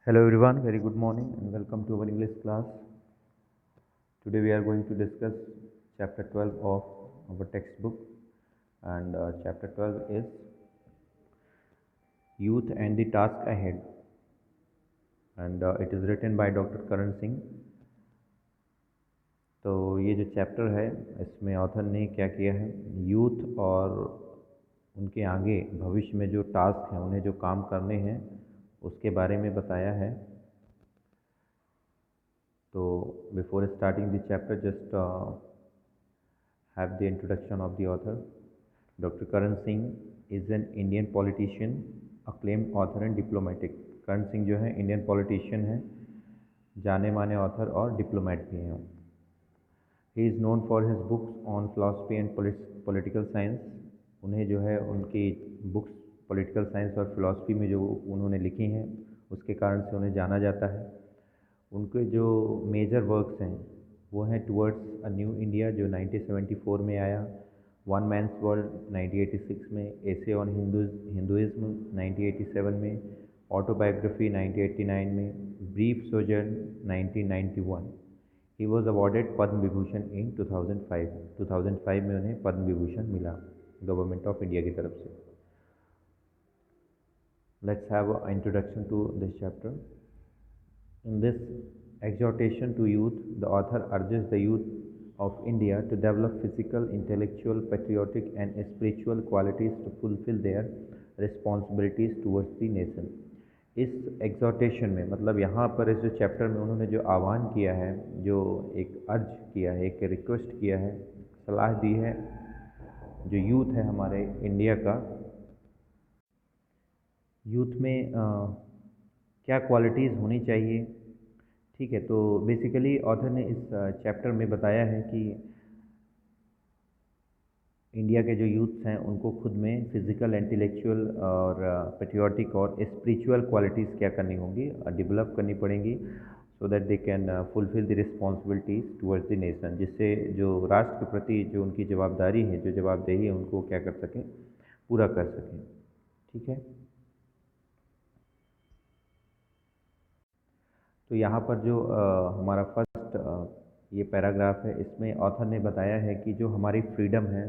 Hello everyone, very good morning and welcome to our English class. Today we are going to discuss chapter 12 of our textbook, and chapter 12 is Youth and the Task Ahead, and it is written by Dr. Karan Singh. तो ये जो chapter है इसमें author ने क्या किया है, youth और उनके आगे भविष्य में जो टास्क हैं, उन्हें जो काम करने हैं उसके बारे में बताया है. So before starting the chapter, just have the introduction of the author. Dr. Karan Singh is an Indian politician, acclaimed author and diplomatic. Karan Singh जो है इंडियन पॉलिटिशियन है, जाने माने ऑथर और डिप्लोमेट भी हैं. He is known for his books on philosophy and political science. उन्हें जो है उनकी बुक्स पॉलिटिकल साइंस और फिलासफी में जो उन्होंने लिखी हैं उसके कारण से उन्हें जाना जाता है. उनके जो मेजर वर्क्स हैं वो हैं टुवर्ड्स अ न्यू इंडिया जो 1974 में आया, वन मैंस वर्ल्ड 1986 में, एसे ऑन हिंदुइज्म 1987 में, ऑटोबायोग्राफी 1989 में, brief sojourn 1991. He was awarded Padma Vibhushan in 2005 में उन्हें पद्म विभूषण मिला गवर्नमेंट ऑफ इंडिया की तरफ से. Let's have a introduction to this chapter. In this exhortation to youth, the author urges the youth of India to develop physical, intellectual, patriotic and spiritual qualities to fulfill their responsibilities towards the nation. इस exhortation में मतलब यहाँ पर इस जो chapter में उन्होंने जो आह्वान किया है, जो एक अर्ज किया है, एक रिक्वेस्ट किया है, सलाह दी है जो यूथ है हमारे इंडिया का, यूथ में क्या क्वालिटीज़ होनी चाहिए. ठीक है, तो बेसिकली ऑथर ने इस चैप्टर में बताया है कि इंडिया के जो यूथ्स हैं उनको खुद में फिज़िकल, इंटेलेक्चुअल और पेट्रियाटिक और स्पिरिचुअल क्वालिटीज़ क्या करनी होंगी, डेवलप करनी पड़ेंगी, so that they can fulfil the responsibilities towards the nation. जिससे जो राष्ट्र के प्रति जो उनकी जवाबदारी है, जो जवाबदेही है, उनको क्या कर सकें, पूरा कर सकें. ठीक है, तो यहाँ पर जो हमारा फर्स्ट ये पैराग्राफ है, इसमें ऑथर ने बताया है कि जो हमारी फ्रीडम है,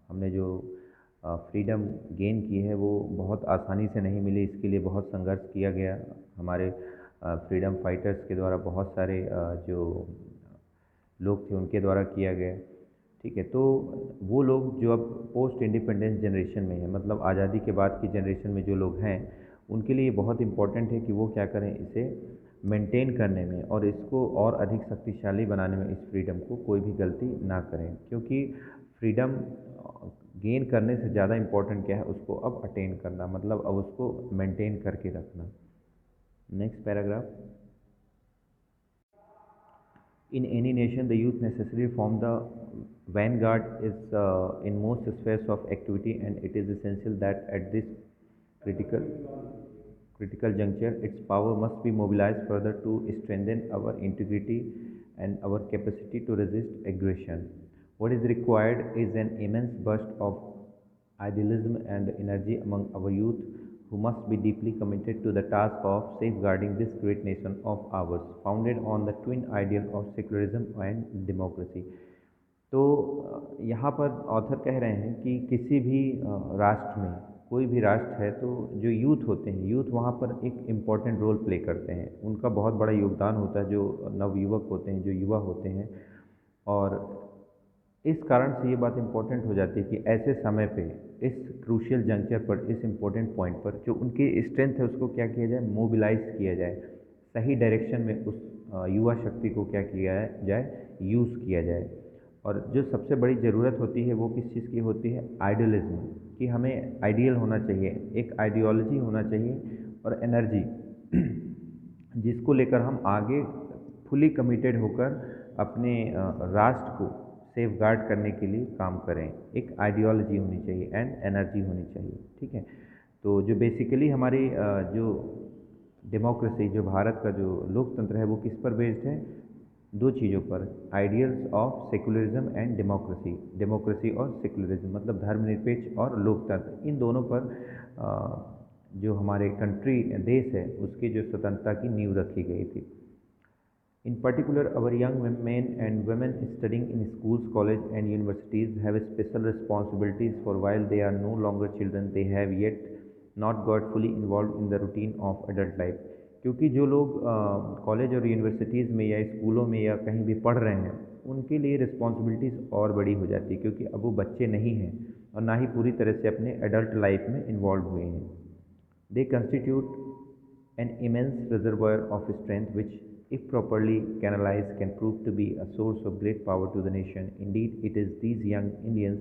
हमने जो फ्रीडम गेन की है वो बहुत आसानी से नहीं मिली. इसके लिए बहुत संघर्ष किया गया. हमारे फ्रीडम फाइटर्स के द्वारा, बहुत सारे जो लोग थे उनके द्वारा किया गया. ठीक है, तो वो लोग जो अब पोस्ट इंडिपेंडेंस जनरेशन में है, मतलब आज़ादी के बाद की जनरेशन में जो लोग हैं, उनके लिए बहुत इम्पोर्टेंट है कि वो क्या करें, इसे मेंटेन करने में और इसको और अधिक शक्तिशाली बनाने में, इस फ्रीडम को कोई भी गलती ना करें. क्योंकि फ्रीडम गेन करने से ज़्यादा इम्पोर्टेंट क्या है, उसको अब अटेन करना, मतलब अब उसको मेंटेन करके रखना. Next paragraph. In any nation, the youth necessarily form the vanguard is in most spheres of activity, and it is essential that at this critical juncture, its power must be mobilized further to strengthen our integrity and our capacity to resist aggression. What is required is an immense burst of idealism and energy among our youth, who must be deeply committed to the task of safeguarding this great nation of ours, founded on the twin ideal of secularism and democracy. तो यहाँ पर author कह रहे हैं कि किसी भी राष्ट्र में, कोई भी राष्ट्र है, तो जो यूथ होते हैं, यूथ वहाँ पर एक इम्पॉर्टेंट रोल प्ले करते हैं. उनका बहुत बड़ा योगदान होता है, जो नवयुवक होते हैं, जो युवा होते हैं. और इस कारण से ये बात इम्पोर्टेंट हो जाती है कि ऐसे समय पे, इस क्रूशियल जंक्चर पर, इस इम्पोर्टेंट पॉइंट पर जो उनकी स्ट्रेंथ है उसको क्या किया जाए, मोबिलाइज किया जाए, सही डायरेक्शन में उस युवा शक्ति को क्या किया जाए, यूज़ किया जाए. और जो सबसे बड़ी ज़रूरत होती है वो किस चीज़ की होती है, आइडियलिज्म, कि हमें आइडियल होना चाहिए, एक आइडियोलॉजी होना चाहिए और एनर्जी, जिसको लेकर हम आगे फुली कमिटेड होकर अपने राष्ट्र को सेफ गार्ड करने के लिए काम करें. एक आइडियोलॉजी होनी चाहिए एंड एनर्जी होनी चाहिए. ठीक है, तो जो बेसिकली हमारी जो डेमोक्रेसी, जो भारत का जो लोकतंत्र है, वो किस पर बेस्ड है, दो चीज़ों पर, ideals of secularism and democracy. Democracy और सेकुलरिज्म मतलब धर्मनिरपेक्ष और लोकतंत्र, इन दोनों पर जो हमारे कंट्री देश है उसकी जो स्वतंत्रता की नींव रखी गई थी। In particular, our young men and women studying in schools, college and universities have special responsibilities for while they are no longer children, they have yet not got fully involved in the routine of adult life. क्योंकि जो लोग college और universities में या स्कूलों में या कहीं भी पढ़ रहे हैं उनके लिए रिस्पॉन्सिबिलिटीज़ और बड़ी हो जाती है, क्योंकि अब वो बच्चे नहीं हैं और ना ही पूरी तरह से अपने एडल्ट लाइफ में इन्वॉल्व हुए हैं। दे constitute an immense reservoir of strength which, if properly canalized, can prove to be a source of great power to the nation. Indeed, it is these young Indians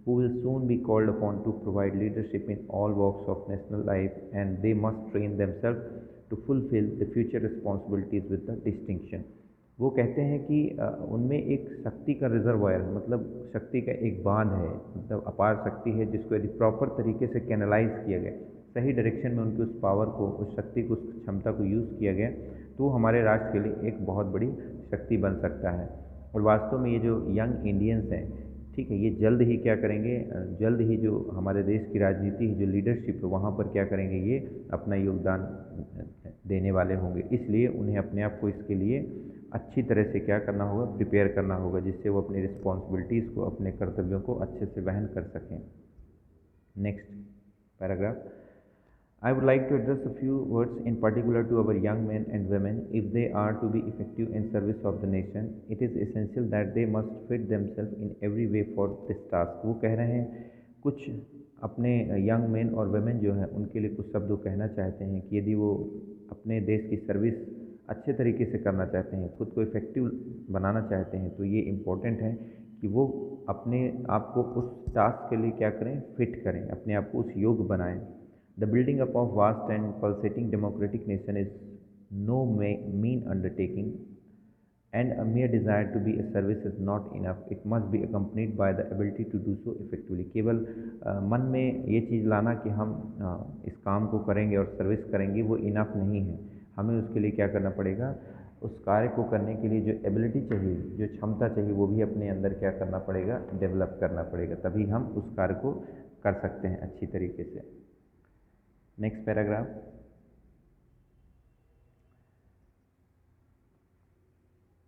who will soon be called upon to provide leadership in all walks of national life, and they must train themselves to fulfill the future responsibilities with the distinction. वो कहते हैं कि उनमें एक शक्ति का reservoir, मतलब शक्ति का एक बांध है, मतलब अपार शक्ति है जिसको यदि प्रॉपर तरीके से कैनलाइज किया गया, सही डायरेक्शन में उनकी उस पावर को, उस शक्ति को, उस क्षमता को यूज़ किया गया तो हमारे राष्ट्र के लिए एक बहुत बड़ी शक्ति बन सकता है। और वास्तव में ये जो यंग इंडियंस हैं, ठीक है, ये जल्द ही क्या करेंगे, जल्द ही जो हमारे देश की राजनीति है, जो लीडरशिप है, वहाँ पर क्या करेंगे, ये अपना योगदान देने वाले होंगे। इसलिए उन्हें अपने आप को इसके लिए अच्छी तरह से क्या करना होगा, प्रिपेयर करना होगा, जिससे वो अपनी रिस्पॉन्सिबिलिटीज़ को, अपने कर्तव्यों को अच्छे से वहन कर सकें। Next paragraph. I would like to address a few words in particular to our young men and women. If they are to be effective in service of the nation, it is essential that they must fit themselves in every way for this task. वो कह रहे हैं कुछ अपने young man और women जो हैं उनके लिए कुछ शब्द वो कहना चाहते हैं कि यदि वो अपने देश की सर्विस अच्छे तरीके से करना चाहते हैं, खुद को इफ़ेक्टिव बनाना चाहते हैं, तो ये इम्पोर्टेंट है कि वो अपने आप को उस टास्क के लिए क्या करें, फिट करें, अपने आप को उस योग्य बनाएं। The building up of vast and pulsating democratic nation is no mean undertaking, and a mere desire to be a service is not enough. It must be accompanied by the ability to do so effectively. केवल मन में ये चीज़ लाना कि हम इस काम को करेंगे और सर्विस करेंगे, वो इनफ नहीं है। हमें उसके लिए क्या करना पड़ेगा, उस कार्य को करने के लिए जो एबिलिटी चाहिए, जो क्षमता चाहिए, वो भी अपने अंदर क्या करना पड़ेगा, डेवलप करना पड़ेगा, तभी हम उस कार्य को कर सकते हैं अच्छी तरीके से। Next paragraph.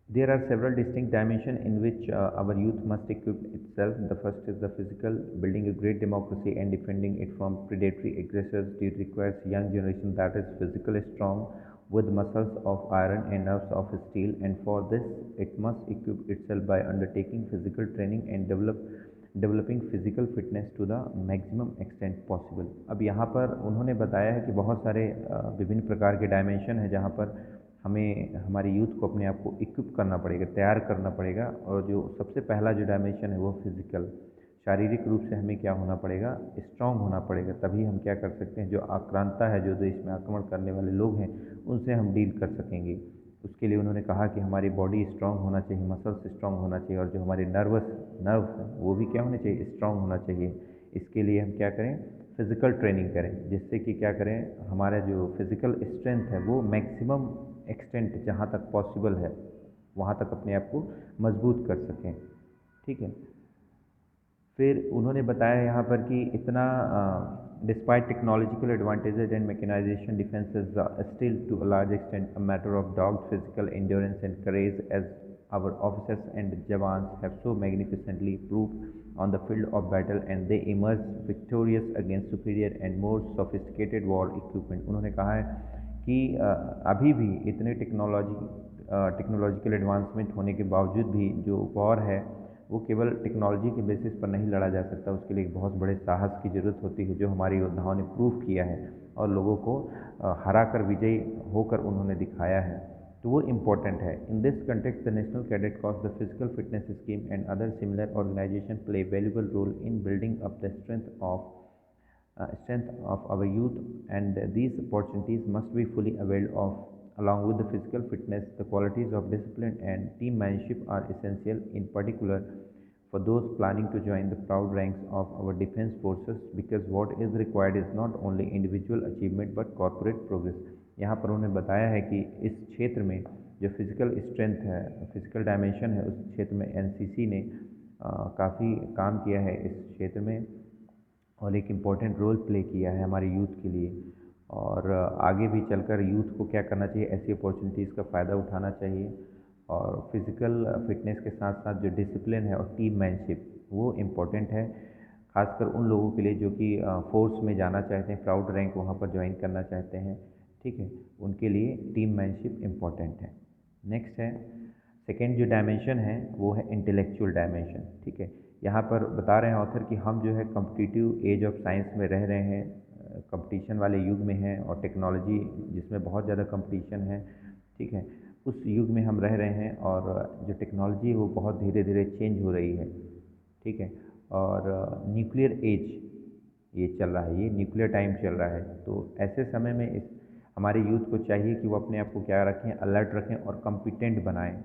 There are several distinct dimensions in which our youth must equip itself. The first is the physical, building a great democracy and defending it from predatory aggressors. It requires young generation that is physically strong with muscles of iron and nerves of steel, and for this it must equip itself by undertaking physical training and developing physical fitness to the maximum extent possible. अब यहाँ पर उन्होंने बताया है कि बहुत सारे विभिन्न प्रकार के डायमेंशन हैं जहाँ पर हमें हमारे यूथ को अपने आप को इक्विप करना पड़ेगा, तैयार करना पड़ेगा। और जो सबसे पहला जो डायमेंशन है वो फिज़िकल, शारीरिक रूप से हमें क्या होना पड़ेगा, स्ट्रांग होना पड़ेगा, तभी हम क्या कर सकते हैं, जो आक्रांता है, जो देश में आक्रमण करने वाले लोग हैं, उनसे हम डील कर सकेंगे। उसके लिए उन्होंने कहा कि हमारी बॉडी स्ट्रांग होना चाहिए, मसल्स स्ट्रांग होना चाहिए, और जो हमारे नर्व्स हैं वो भी क्या होने चाहिए, स्ट्रांग होना चाहिए। इसके लिए हम क्या करें, फिज़िकल ट्रेनिंग करें, जिससे कि क्या करें, हमारा जो फिज़िकल स्ट्रेंथ है वो मैक्सिमम एक्सटेंट जहाँ तक पॉसिबल है वहाँ तक अपने आप को मजबूत कर सकें। ठीक है। फिर उन्होंने बताया यहाँ पर कि इतना despite technological advantages and mechanization, defense is still to a large extent a matter of dogged physical endurance and courage, as our officers and jawans have so magnificently proved on the field of battle, and they emerged victorious against superior and more sophisticated war equipment. उन्होंने कहा है कि अभी भी इतने technological advancement होने के बावजूद भी जो वॉर है वो केवल टेक्नोलॉजी के बेसिस पर नहीं लड़ा जा सकता, उसके लिए एक बहुत बड़े साहस की ज़रूरत होती है, जो हमारे योद्धाओं ने प्रूव किया है और लोगों को हरा कर विजयी होकर उन्होंने दिखाया है, तो वो इम्पोर्टेंट है। In this context the national cadet corps, the physical fitness scheme and other similar organisation play valuable role in building up the strength of our youth, and these opportunities must be fully availed of. Along with the physical fitness, the qualities of discipline and teammanship are essential, in particular for those planning to join the proud ranks of our defense forces, because what is required is not only individual achievement but corporate progress. यहाँ पर उन्होंने बताया है कि इस क्षेत्र में जो फिज़िकल स्ट्रेंथ है, फिज़िकल डायमेंशन है, उस क्षेत्र में एनसीसी ने काफ़ी काम किया है इस क्षेत्र में और एक इम्पॉर्टेंट रोल प्ले किया है हमारे यूथ के लिए। और आगे भी चलकर यूथ को क्या करना चाहिए, ऐसी अपॉर्चुनिटीज़ का फ़ायदा उठाना चाहिए। और फिज़िकल फिटनेस के साथ साथ जो डिसिप्लिन है और टीम मैनशिप वो इम्पोर्टेंट है, खासकर उन लोगों के लिए जो कि फोर्स में जाना चाहते हैं, प्राउड रैंक वहाँ पर ज्वाइन करना चाहते हैं। ठीक है, उनके लिए टीम मैनशिप इम्पोर्टेंट है। नेक्स्ट है सेकेंड जो डायमेंशन है वो है इंटेलेक्चुअल डायमेंशन। ठीक है, यहाँ पर बता रहे हैं ऑथर कि हम जो है कॉम्पिटिटिव एज ऑफ साइंस में रह रहे हैं, कंपटीशन वाले युग में हैं और टेक्नोलॉजी जिसमें बहुत ज़्यादा कंपटीशन है। ठीक है, उस युग में हम रह रहे हैं और जो टेक्नोलॉजी है वो बहुत धीरे धीरे चेंज हो रही है। ठीक है, और न्यूक्लियर एज ये चल रहा है, ये न्यूक्लियर टाइम चल रहा है। तो ऐसे समय में इस हमारे यूथ को चाहिए कि वो अपने आप को क्या रखें, अलर्ट रखें और कॉम्पिटेंट बनाएं।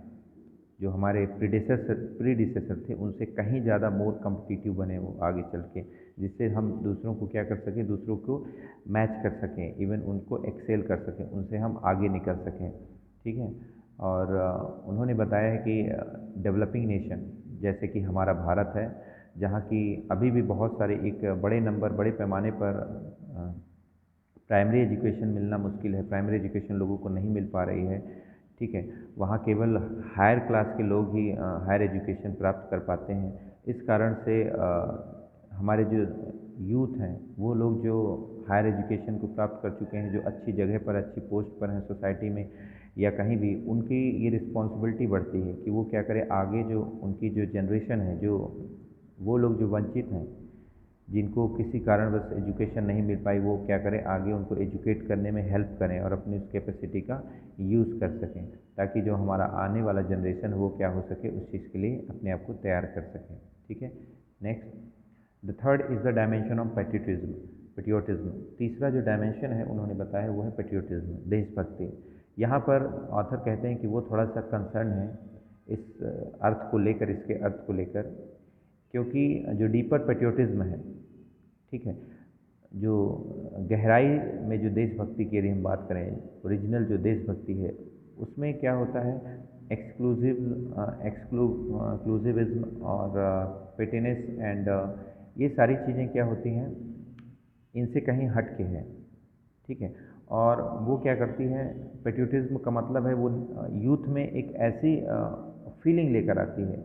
जो हमारे प्रीडिसेसर थे उनसे कहीं ज़्यादा मोर कम्पिटिटिव बने वो आगे चल के, जिससे हम दूसरों को क्या कर सकें, दूसरों को मैच कर सकें, इवन उनको एक्सेल कर सकें, उनसे हम आगे निकल सकें। ठीक है, और उन्होंने बताया है कि डेवलपिंग नेशन जैसे कि हमारा भारत है, जहाँ की अभी भी बहुत सारे एक बड़े पैमाने पर प्राइमरी एजुकेशन मिलना मुश्किल है, प्राइमरी एजुकेशन लोगों को नहीं मिल पा रही है। ठीक है, वहाँ केवल हायर क्लास के लोग ही हायर एजुकेशन प्राप्त कर पाते हैं। इस कारण से हमारे जो यूथ हैं वो लोग जो हायर एजुकेशन को प्राप्त कर चुके हैं, जो अच्छी जगह पर अच्छी पोस्ट पर हैं सोसाइटी में या कहीं भी, उनकी ये रिस्पॉन्सिबिलिटी बढ़ती है कि वो क्या करें, आगे जो उनकी जो जनरेशन है, जो वो लोग जो वंचित हैं, जिनको किसी कारणवश एजुकेशन नहीं मिल पाई, वो क्या करें, आगे उनको एजुकेट करने में हेल्प करें और अपनी उस कैपेसिटी का यूज़ कर सकें, ताकि जो हमारा आने वाला जनरेशन वो क्या हो सके, उस चीज़ के लिए अपने आप को तैयार कर सकें। ठीक है, next the third is the dimension of patriotism. तीसरा जो डायमेंशन है उन्होंने बताया वो है पेट्रियोटिज्म, देशभक्ति। यहाँ पर ऑथर कहते हैं कि वो थोड़ा सा कंसर्न है इस अर्थ को लेकर, इसके अर्थ को लेकर, क्योंकि जो डीपर पेट्रियोटिज्म है, ठीक है, जो गहराई में जो देशभक्ति की यदि हम बात करें, ओरिजिनल जो देशभक्ति है, उसमें क्या होता है, एक्सक्लूसिविज्म और पेटिनेस एंड ये सारी चीज़ें क्या होती हैं, इनसे कहीं हट के हैं। ठीक है, और वो क्या करती है, पेट्रियोटिज्म का मतलब है वो यूथ में एक ऐसी फीलिंग लेकर आती है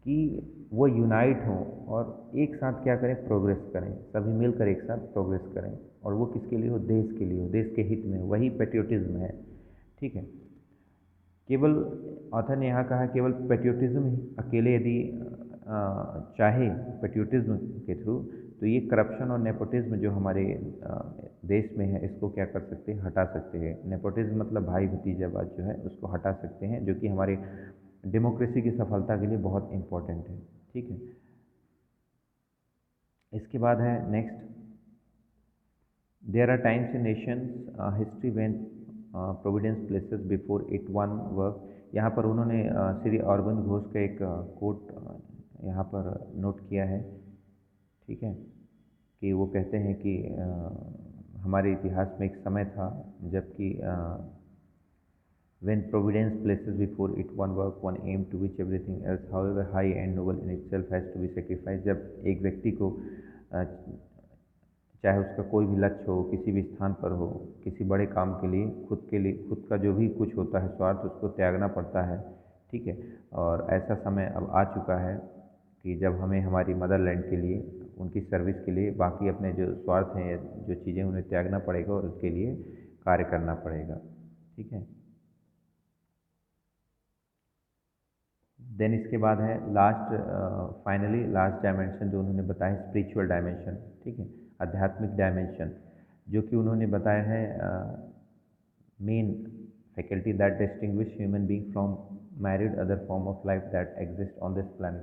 कि वो यूनाइट हों और एक साथ क्या करें, प्रोग्रेस करें, सभी मिलकर एक साथ प्रोग्रेस करें, और वो किसके लिए हो, देश के लिए हो, देश के हित में हो, वही पेट्रियोटिज्म है। ठीक है, केवल ऑथर ने यहाँ कहा केवल पेट्रियोटिज्म ही अकेले यदि चाहे पेट्रियोटिज्म के थ्रू, तो ये करप्शन और नेपोटिज्म जो हमारे देश में है, इसको क्या कर सकते हैं, हटा सकते हैं। नेपोटिज्म मतलब भाई भतीजावाद जो है उसको हटा सकते हैं, जो कि हमारे डेमोक्रेसी की सफलता के लिए बहुत इम्पोर्टेंट है। ठीक है, इसके बाद है next, there are times in nation's history when providence places before it one work. यहाँ पर उन्होंने श्री अरविंद घोष का एक कोट यहाँ पर नोट किया है। ठीक है, कि वो कहते हैं कि हमारे इतिहास में एक समय था जबकि when providence places before it one work, one aim to which everything else, however high and noble in itself, has to be sacrificed। जब एक व्यक्ति को चाहे उसका कोई भी लक्ष्य हो, किसी भी स्थान पर हो, किसी बड़े काम के लिए खुद का जो भी कुछ होता है स्वार्थ, उसको त्यागना पड़ता है। ठीक है, और ऐसा समय अब आ चुका है कि जब हमें हमारी मदरलैंड के लिए, उनकी सर्विस के लिए, बाकी अपने जो स्वार्थ हैं, जो चीज़ें उन्हें त्यागना पड़ेगा और उसके लिए कार्य करना पड़ेगा। ठीक है, देन इसके बाद है लास्ट, फाइनली लास्ट डायमेंशन जो उन्होंने बताया, स्पिरिचुअल डायमेंशन। ठीक है, आध्यात्मिक डायमेंशन, जो कि उन्होंने बताया है main faculty that distinguish human being from married other form of life that exist on this planet.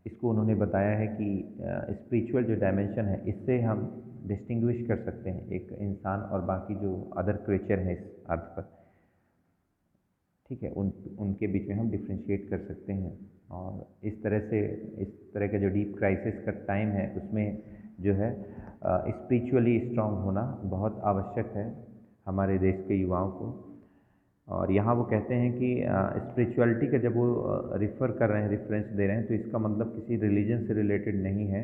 इसको उन्होंने बताया है कि स्पिरिचुअल जो डायमेंशन है, इससे हम डिस्टिंग्विश कर सकते हैं एक इंसान और बाकी जो अदर क्रिएचर हैं इस अर्थ पर। ठीक है, उनके बीच में हम डिफ्रेंशिएट कर सकते हैं, और इस तरह का जो डीप क्राइसिस का टाइम है, उसमें जो है स्पिरिचुअली स्ट्रांग होना बहुत आवश्यक है हमारे देश के युवाओं को। और यहाँ वो कहते हैं कि स्पिरिचुअलिटी का जब वो रिफ़र कर रहे हैं, रेफरेंस दे रहे हैं, तो इसका मतलब किसी रिलीजन से रिलेटेड नहीं है।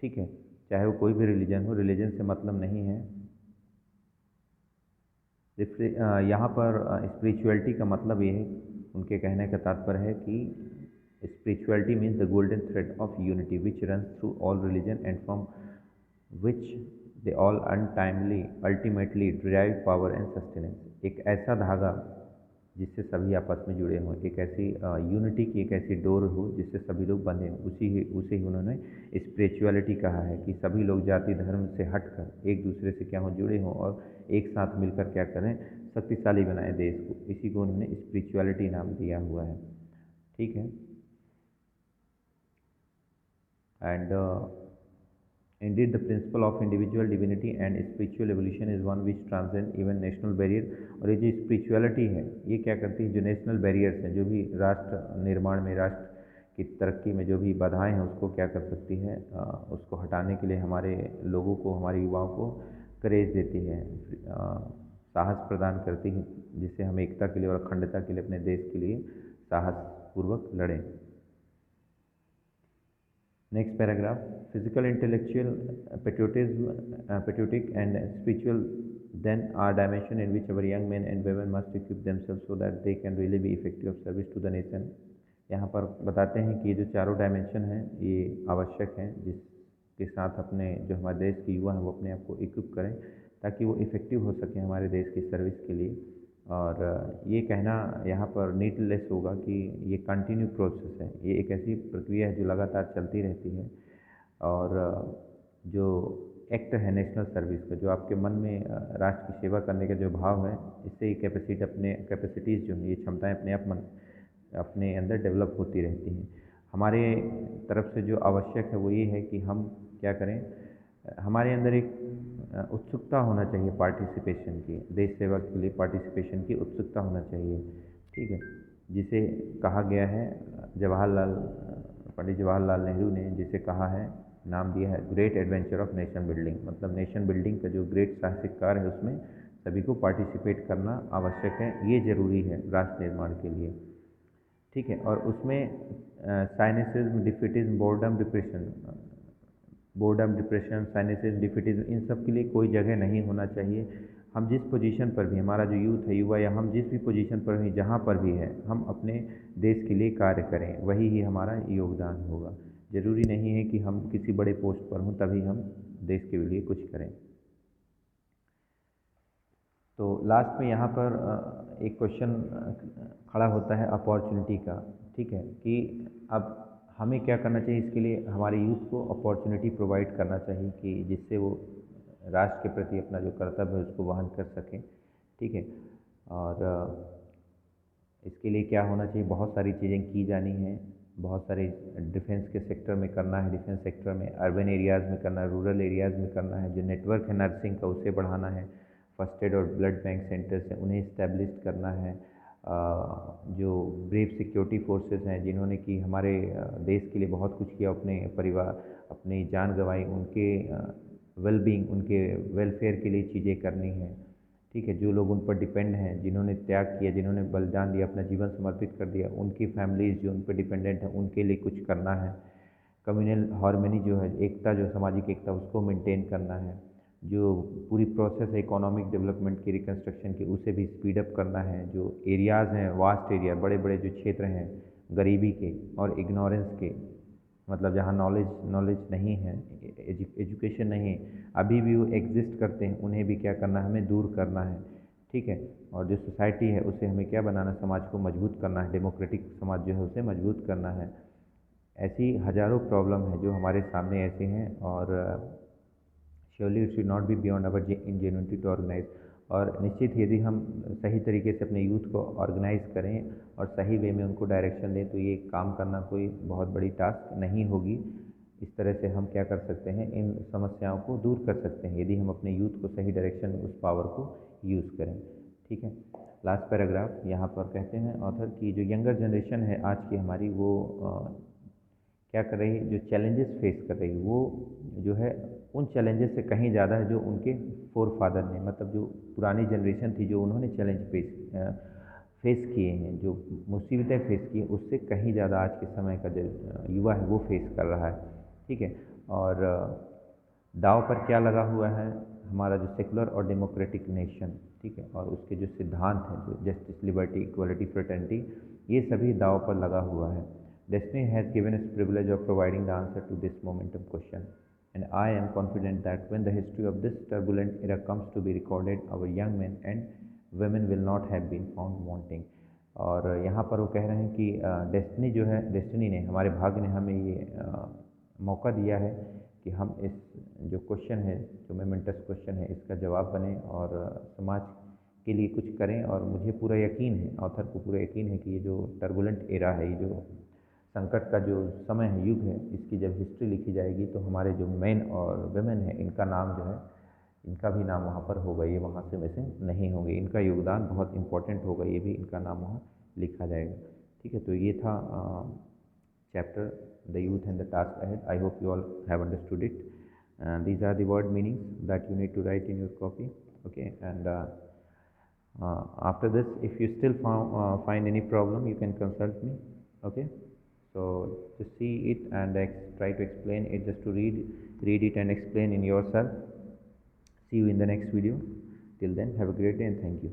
ठीक है, चाहे वो कोई भी रिलीजन हो, रिलीजन से मतलब नहीं है। यहाँ पर स्पिरिचुअलिटी का मतलब ये है, उनके कहने का तात्पर्य है कि spirituality means the golden thread of unity which run through all religion and from which they all untimely ultimately derive power and sustenance. एक ऐसा धागा जिससे सभी आपस में जुड़े हों, एक ऐसी यूनिटी की एक ऐसी डोर हो जिससे सभी लोग बंधे हों, उसे ही उन्होंने स्पिरिचुअलिटी कहा है कि सभी लोग जाति धर्म से हटकर एक दूसरे से क्या हो, जुड़े हों और एक साथ मिलकर क्या करें, शक्तिशाली बनाएं देश को। इसी को उन्होंने स्पिरिचुअलिटी नाम दिया हुआ है। ठीक है। And indeed the principle of individual divinity and spiritual evolution is one which transcend even national barrier। और ये जो स्पिरिचुअलिटी है ये क्या करती है, जो नेशनल बैरियर्स हैं, जो भी राष्ट्र निर्माण में, राष्ट्र की तरक्की में जो भी बाधाएं हैं उसको क्या कर सकती है, उसको हटाने के लिए हमारे लोगों को, हमारे युवाओं को करेज देती है, साहस प्रदान करती है, जिससे हम एकता के लिए और अखंडता के लिए अपने देश के लिए साहसपूर्वक लड़ें। Next paragraph, physical, intellectual, patriotic and spiritual then are dimension in which our young men and women must equip themselves so that they can really be effective of service to the nation। यहाँ पर बताते हैं कि ये जो चारों dimension हैं ये आवश्यक हैं, जिसके साथ अपने जो हमारे देश के युवा हैं वो अपने आप को इक्विप करें ताकि वो इफ़ेक्टिव हो सकें हमारे देश की सर्विस के लिए। और ये कहना यहाँ पर नीडलेस होगा कि ये कंटिन्यू प्रोसेस है, ये एक ऐसी प्रक्रिया है जो लगातार चलती रहती है। और जो एक्ट है नेशनल सर्विस का, जो आपके मन में राष्ट्र की सेवा करने का जो भाव है, इससे ही कैपेसिटीज़ जो हैं, ये क्षमताएं अपने आप अपने अंदर डेवलप होती रहती हैं। हमारे तरफ से जो आवश्यक है वो ये है कि हम क्या करें, हमारे अंदर एक उत्सुकता होना चाहिए पार्टिसिपेशन की, देश सेवा के लिए पार्टिसिपेशन की उत्सुकता होना चाहिए। ठीक है, जिसे कहा गया है पंडित जवाहरलाल नेहरू ने जिसे कहा है, नाम दिया है great adventure of nation building. मतलब नेशन बिल्डिंग का जो ग्रेट साहसिक कार्य है उसमें सभी को पार्टिसिपेट करना आवश्यक है, ये ज़रूरी है राष्ट्र निर्माण के लिए। ठीक है, और उसमें साइनिसिज्म, डिफिटिज्म, बोर्डम, डिप्रेशन, साइनिसिज्म, डिफिटिज्म, इन सब के लिए कोई जगह नहीं होना चाहिए। हम जिस पोजीशन पर भी, हमारा जो यूथ है, युवा, या हम जिस भी पोजीशन पर भी, जहाँ पर भी है, हम अपने देश के लिए कार्य करें, वही ही हमारा योगदान होगा। ज़रूरी नहीं है कि हम किसी बड़े पोस्ट पर हों तभी हम देश के लिए कुछ करें। तो लास्ट में यहाँ पर एक क्वेश्चन खड़ा होता है अपॉर्चुनिटी का। ठीक है, कि अब हमें क्या करना चाहिए, इसके लिए हमारे यूथ को अपॉर्चुनिटी प्रोवाइड करना चाहिए कि जिससे वो राष्ट्र के प्रति अपना जो कर्तव्य है उसको वहन कर सकें। ठीक है, और इसके लिए क्या होना चाहिए, बहुत सारी चीज़ें की जानी हैं, बहुत सारे डिफेंस के सेक्टर में करना है, डिफेंस सेक्टर में, अर्बन एरियाज़ में करना है, रूरल एरियाज़ में करना है, जो नेटवर्क है नर्सिंग का उसे बढ़ाना है, फर्स्ट एड और ब्लड बैंक सेंटर्स हैं उन्हें इस्टेब्लिश करना है, जो ब्रेव सिक्योरिटी फोर्सेस हैं जिन्होंने कि हमारे देश के लिए बहुत कुछ किया, अपने परिवार, अपनी जान गंवाई, उनके वेलबींग, उनके वेलफेयर के लिए चीज़ें करनी है। ठीक है, जो लोग उन पर डिपेंड हैं, जिन्होंने त्याग किया, जिन्होंने बलिदान दिया, अपना जीवन समर्पित कर दिया, उनकी फैमिलीज़ जो उन पर डिपेंडेंट हैं उनके लिए कुछ करना है। कम्युनल हार्मनी जो है, एकता, जो सामाजिक एकता, उसको मेंटेन करना है। जो पूरी प्रोसेस है इकोनॉमिक डेवलपमेंट की, रिकन्स्ट्रक्शन की, उसे भी स्पीड अप करना है। जो एरियाज़ हैं, वास्ट एरिया, बड़े बड़े जो क्षेत्र हैं गरीबी के और इग्नोरेंस के, मतलब जहाँ नॉलेज नहीं है, एजुकेशन नहीं है, अभी भी वो एग्जिस्ट करते हैं, उन्हें भी क्या करना है, हमें दूर करना है। ठीक है, और जो सोसाइटी है उसे हमें क्या बनाना, समाज को मजबूत करना है, डेमोक्रेटिक समाज जो है उसे मजबूत करना है। ऐसी हज़ारों प्रॉब्लम है जो हमारे सामने ऐसे हैं, और surely it should not be beyond our ingenuity to organise. और निश्चित यदि हम सही तरीके से अपने यूथ को ऑर्गेनाइज करें और सही वे में उनको डायरेक्शन दें तो ये काम करना कोई बहुत बड़ी टास्क नहीं होगी। इस तरह से हम क्या कर सकते हैं, इन समस्याओं को दूर कर सकते हैं यदि हम अपने यूथ को सही डायरेक्शन में उस पावर को यूज़ करें। ठीक है, लास्ट पैराग्राफ यहाँ पर कहते हैं ऑथर की जो यंगर जनरेशन है आज की हमारी, वो क्या कर रही है, जो चैलेंजेस फेस कर रही है वो जो है उन चैलेंजेस से कहीं ज़्यादा है जो उनके फोर फादर ने, मतलब जो पुरानी जनरेशन थी, जो उन्होंने चैलेंज फेस किए हैं, जो मुसीबतें फेस की, उससे कहीं ज़्यादा आज के समय का जो युवा है वो फेस कर रहा है। ठीक है, और दाव पर क्या लगा हुआ है, हमारा जो सेकुलर और डेमोक्रेटिक नेशन, ठीक है, और उसके जो सिद्धांत हैं, जो जस्टिस, लिबर्टी, इक्वलिटी, फ्रेटर्निटी, ये सभी दाव पर लगा हुआ है. Destiny has given us privilege of providing the answer to this momentum question, and I am confident that when the history of this turbulent era comes to be recorded, our young men and women will not have been found wanting. और यहाँ पर वो कह रहे हैं कि destiny जो है, डेस्टिनी ने, हमारे भाग्य ने हमें ये मौका दिया है कि हम इस जो क्वेश्चन है, जो मोमेंटस क्वेश्चन है, इसका जवाब बने और समाज के लिए कुछ करें. और मुझे पूरा यकीन है, ऑथर को पूरा यकीन है कि ये जो टर्बुलेंट एरा है, ये जो संकट का जो समय है, युग है, इसकी जब हिस्ट्री लिखी जाएगी तो हमारे जो मेन और वेमेन है, इनका नाम जो है, इनका भी नाम वहाँ पर होगा, ये वहाँ से मिसिंग नहीं होंगे. इनका योगदान बहुत इंपॉर्टेंट होगा, ये भी इनका नाम वहाँ लिखा जाएगा. ठीक है, तो ये था chapter the youth and the task ahead. I hope you all have understood it. These are the word meanings that you need to write in your copy. Okay, and after this, if you still find any problem, you can consult me. Okay, so just see it and try to explain it, just to read it and explain in yourself. See you in the next video. Till then, have a great day and thank you.